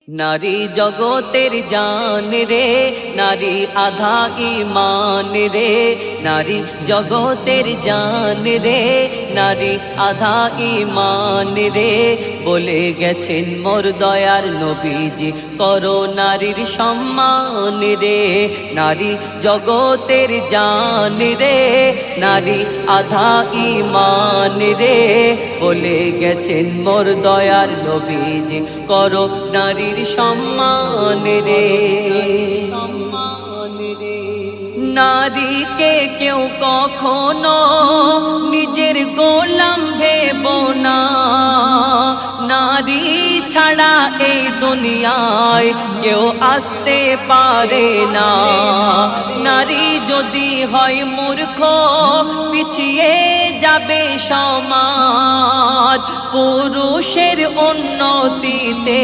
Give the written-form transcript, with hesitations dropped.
নারী জগতের জান রে, নারী আধা ঈমান রে, নারী জগতের জান রে, নারী আধা ঈমান রে। বলে গেছেন মোর দয়ার নবীজি, করো নারীর সম্মান রে। নারী জগতের জান রে, নারী আধা ঈমান রে। বলে গেছেন মোর দয়ার নবীজি, করো নারীর সম্মান রে। নারীকে কেউ কখনো নিজের গোলাম ভেবো না, নারী ছাড়া এই দুনিয়ায় কেউ আসতে পারে না। নারী যদি হয় মূর্খ, পিছিয়ে যাবে সমাজ, পুরুষের উন্নতিতে